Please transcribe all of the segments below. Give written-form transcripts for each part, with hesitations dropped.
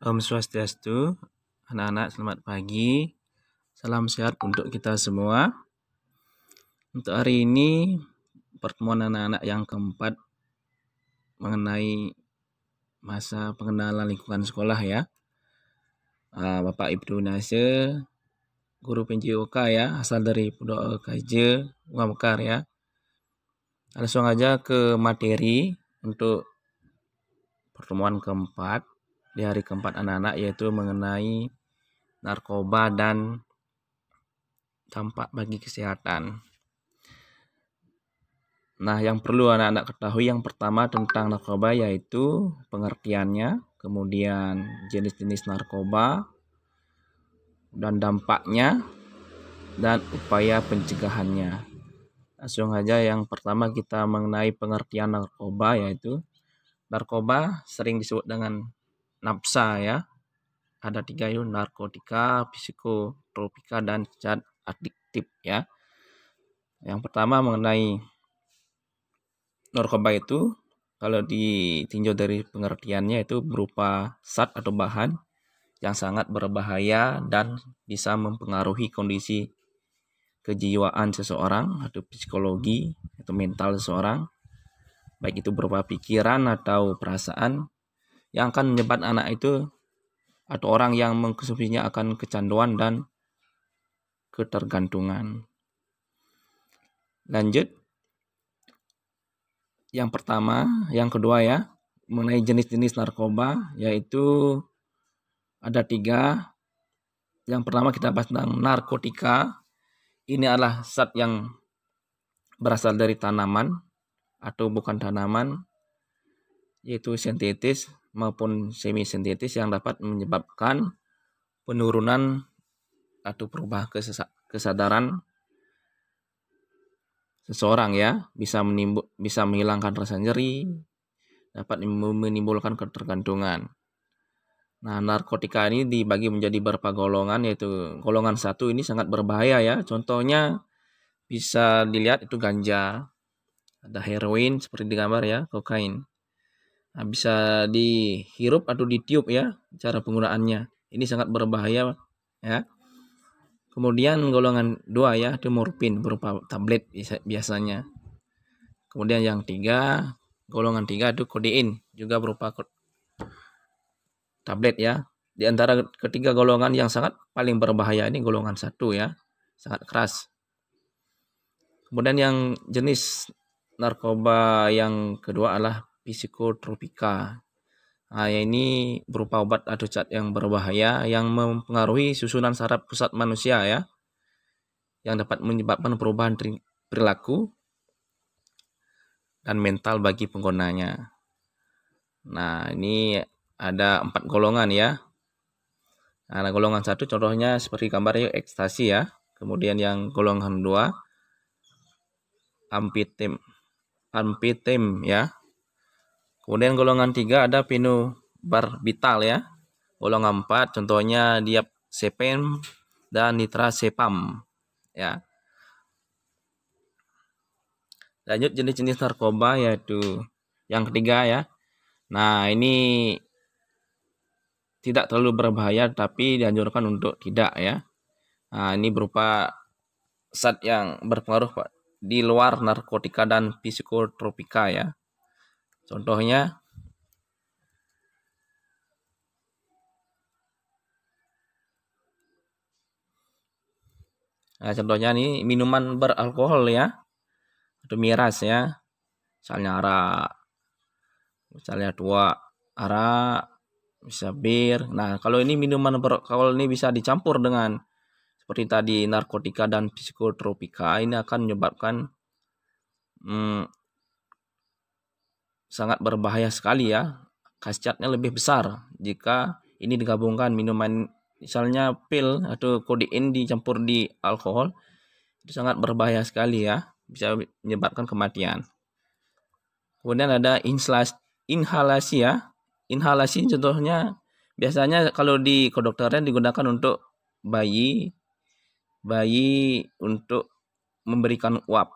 Om Swastiastu, anak-anak selamat pagi. Salam sehat untuk kita semua. Untuk hari ini pertemuan anak-anak yang keempat mengenai masa pengenalan lingkungan sekolah ya. Bapak Ibnu Nasir, guru PJOK ya, asal dari Pondok KJ Mekar ya. Langsung aja ke materi untuk pertemuan keempat di hari keempat anak-anak, yaitu mengenai narkoba dan dampak bagi kesehatan. Nah, yang perlu anak-anak ketahui yang pertama tentang narkoba yaitu pengertiannya, kemudian jenis-jenis narkoba, dan dampaknya, dan upaya pencegahannya. Langsung aja yang pertama kita mengenai pengertian narkoba, yaitu narkoba sering disebut dengan nafsa ya. Ada 3 yaitu narkotika, psikotropika, dan zat adiktif ya. Yang pertama mengenai narkoba itu, kalau ditinjau dari pengertiannya, itu berupa zat atau bahan yang sangat berbahaya dan bisa mempengaruhi kondisi kejiwaan seseorang atau psikologi atau mental seseorang, baik itu berupa pikiran atau perasaan, yang akan menyebabkan anak itu atau orang yang mengkonsumsinya akan kecanduan dan ketergantungan. Lanjut. Yang pertama, yang kedua ya, mengenai jenis-jenis narkoba, yaitu ada 3. Yang pertama kita bahas tentang narkotika. Ini adalah zat yang berasal dari tanaman atau bukan tanaman, yaitu sintetis maupun semi sintetis, yang dapat menyebabkan penurunan atau perubahan kesadaran seseorang ya, bisa menghilangkan rasa nyeri, dapat menimbulkan ketergantungan. Nah, narkotika ini dibagi menjadi beberapa golongan, yaitu golongan 1 ini sangat berbahaya ya. Contohnya bisa dilihat itu ganja, ada heroin seperti di gambar ya, kokain. Nah, bisa dihirup atau ditiup ya cara penggunaannya. Ini sangat berbahaya ya. Kemudian golongan 2 ya, itu morfin berupa tablet biasanya. Kemudian yang 3, golongan 3 itu kodein, juga berupa tablet ya. Di antara ketiga golongan yang sangat paling berbahaya ini golongan 1 ya, sangat keras. Kemudian yang jenis narkoba yang kedua adalah psikotropika. Nah, ini berupa obat atau zat yang berbahaya yang mempengaruhi susunan saraf pusat manusia ya, yang dapat menyebabkan perubahan perilaku dan mental bagi penggunanya. Nah, ini ada 4 golongan ya. Nah, golongan 1 contohnya seperti gambarnya ekstasi ya. Kemudian yang golongan 2 amfitem ya. Kemudian golongan 3 ada phenobarbital ya. Golongan 4 contohnya diazepam dan nitrazepam ya. Lanjut jenis-jenis narkoba, yaitu yang ketiga ya. Nah, ini tidak terlalu berbahaya tapi dianjurkan untuk tidak ya. Nah, ini berupa zat yang berpengaruh di luar narkotika dan psikotropika ya. Contohnya ini minuman beralkohol ya, atau miras ya. Misalnya arak, misalnya arak, bisa bir. Nah, kalau ini minuman beralkohol ini bisa dicampur dengan seperti tadi narkotika dan psikotropika, ini akan menyebabkan sangat berbahaya sekali ya. Khasiatnya lebih besar jika ini digabungkan minuman, misalnya pil atau kodein dicampur di alkohol, itu sangat berbahaya sekali ya, bisa menyebabkan kematian. Kemudian ada inhalasi ya. Inhalasi contohnya biasanya kalau di kedokteran digunakan untuk bayi untuk memberikan uap.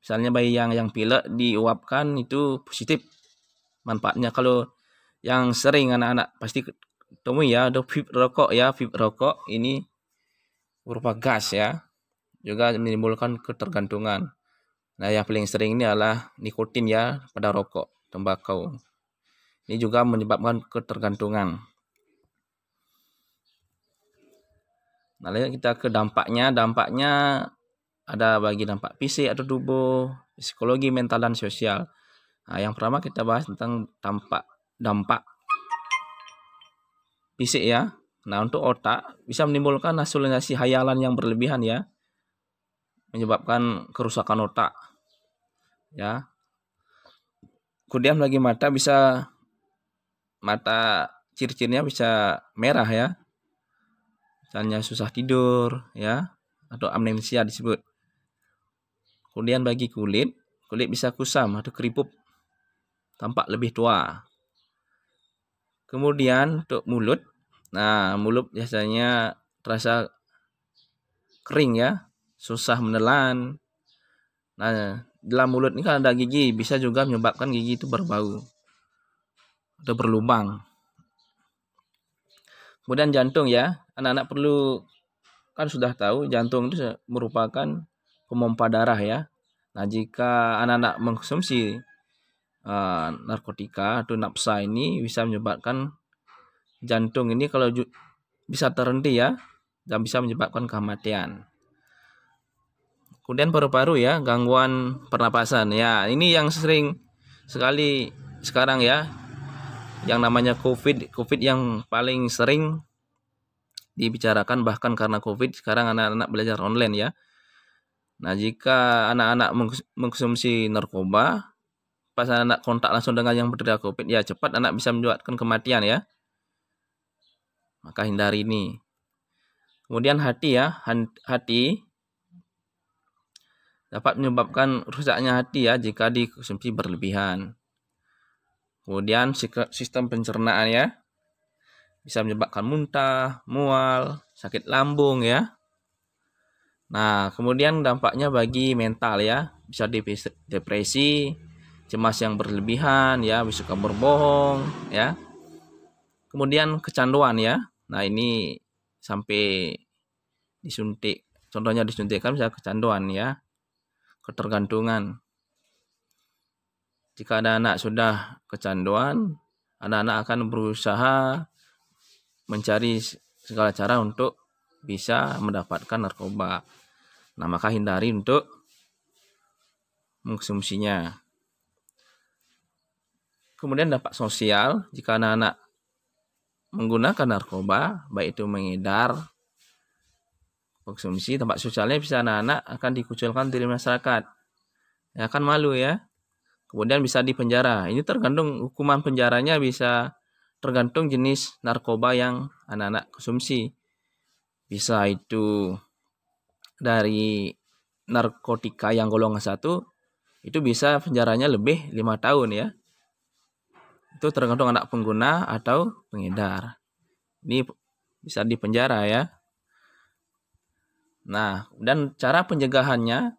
Misalnya bayi yang pilek diuapkan itu positif manfaatnya. Kalau yang sering anak-anak pasti temui ya, ada vape rokok ya. Vape rokok ini berupa gas ya, juga menimbulkan ketergantungan. Nah, yang paling sering ini adalah nikotin ya pada rokok, tembakau. Ini juga menyebabkan ketergantungan. Nah, lalu kita ke dampaknya. Dampaknya ada bagi dampak fisik atau tubuh, psikologi, mental, dan sosial. Nah, yang pertama kita bahas tentang dampak fisik ya. Nah, untuk otak bisa menimbulkan halusinasi hayalan yang berlebihan ya, menyebabkan kerusakan otak ya. Kemudian bagi mata ciri-cirinya bisa merah ya, misalnya susah tidur ya, atau amnesia disebut. Kemudian bagi kulit bisa kusam atau keriput, tampak lebih tua. Kemudian untuk mulut, nah mulut biasanya terasa kering ya, susah menelan. Nah, dalam mulut ini kan ada gigi, bisa juga menyebabkan gigi itu berbau atau berlubang. Kemudian jantung ya, anak-anak perlu kan sudah tahu jantung itu merupakan pompa darah ya. Nah, jika anak-anak mengkonsumsi narkotika atau napsa ini bisa menyebabkan jantung ini kalau bisa terhenti ya, dan bisa menyebabkan kematian. Kemudian paru-paru ya, gangguan pernapasan ya, ini yang sering sekali sekarang ya, yang namanya COVID yang paling sering dibicarakan. Bahkan karena COVID sekarang anak-anak belajar online ya. Nah, jika anak-anak mengkonsumsi narkoba, pas anak kontak langsung dengan yang berderita COVID ya, cepat anak bisa menyebabkan kematian ya. Maka hindari ini. Kemudian hati ya, hati dapat menyebabkan rusaknya hati ya jika dikonsumsi berlebihan. Kemudian sistem pencernaan ya, bisa menyebabkan muntah, mual, sakit lambung ya. Nah, kemudian dampaknya bagi mental ya, bisa depresi, cemas yang berlebihan ya, bisa suka berbohong ya. Kemudian kecanduan ya. Nah, ini sampai disuntik, contohnya disuntikkan bisa kecanduan ya, ketergantungan. Jika ada anak sudah kecanduan, anak-anak akan berusaha mencari segala cara untuk bisa mendapatkan narkoba. Nah, maka hindari untuk mengkonsumsinya. Kemudian dampak sosial, jika anak-anak menggunakan narkoba, baik itu mengedar, konsumsi, dampak sosialnya bisa anak-anak akan dikucilkan dari masyarakat. Ya, akan malu ya. Kemudian bisa dipenjara. Ini tergantung hukuman penjaranya, bisa tergantung jenis narkoba yang anak-anak konsumsi. Bisa itu dari narkotika yang golongan 1, itu bisa penjaranya lebih 5 tahun ya. Itu tergantung anak pengguna atau pengedar. Ini bisa dipenjara ya. Nah, dan cara pencegahannya,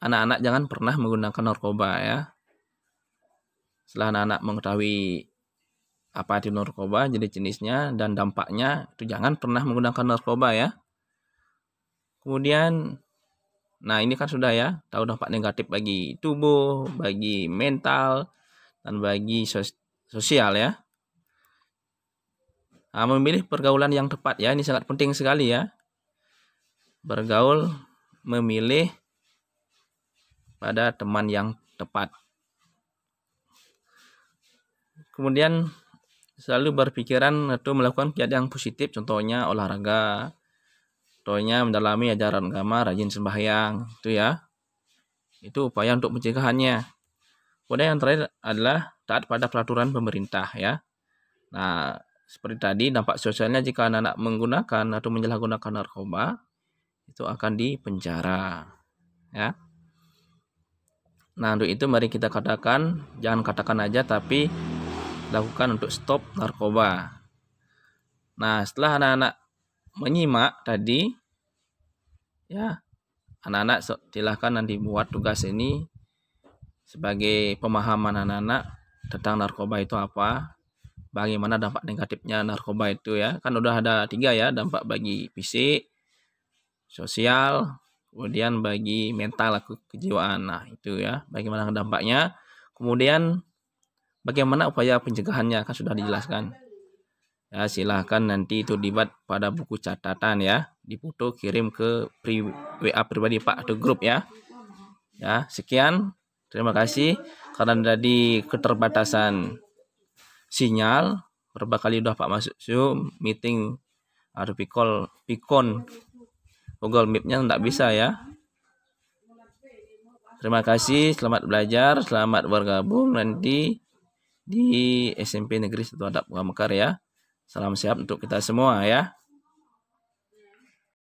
anak-anak jangan pernah menggunakan narkoba ya. Setelah anak-anak mengetahui apa itu narkoba, jenis-jenisnya dan dampaknya, itu jangan pernah menggunakan narkoba ya. Kemudian, nah ini kan sudah ya, tahu dampak negatif bagi tubuh, bagi mental, dan bagi sosial ya. Nah, memilih pergaulan yang tepat ya, ini sangat penting sekali ya. Bergaul, memilih pada teman yang tepat. Kemudian selalu berpikiran atau melakukan kegiatan yang positif, contohnya olahraga, contohnya mendalami ajaran agama, rajin sembahyang, itu ya. Itu upaya untuk pencegahannya. Kemudian yang terakhir adalah taat pada peraturan pemerintah ya. Nah, seperti tadi dampak sosialnya jika anak-anak menggunakan atau menyalahgunakan narkoba, itu akan dipenjara ya. Nah, untuk itu mari kita katakan, jangan katakan aja tapi lakukan untuk stop narkoba. Nah, setelah anak-anak menyimak tadi ya, anak-anak silahkan nanti buat tugas ini sebagai pemahaman anak-anak tentang narkoba itu apa, bagaimana dampak negatifnya narkoba itu ya. Kan udah ada 3 ya, dampak bagi fisik, sosial, kemudian bagi mental atau kejiwaan. Nah, itu ya, bagaimana dampaknya. Kemudian bagaimana upaya pencegahannya kan sudah dijelaskan. Ya, silahkan nanti itu dibuat pada buku catatan ya, difoto kirim ke WA pribadi Pak atau grup ya. Ya, sekian. Terima kasih karena tadi keterbatasan sinyal. Berapa kali udah Pak masuk Zoom meeting atau Pikon Google Meet-nya enggak bisa ya. Terima kasih, selamat belajar, selamat bergabung nanti di SMP Negeri 1 Adab Bunga Mekar ya. Salam sehat untuk kita semua ya.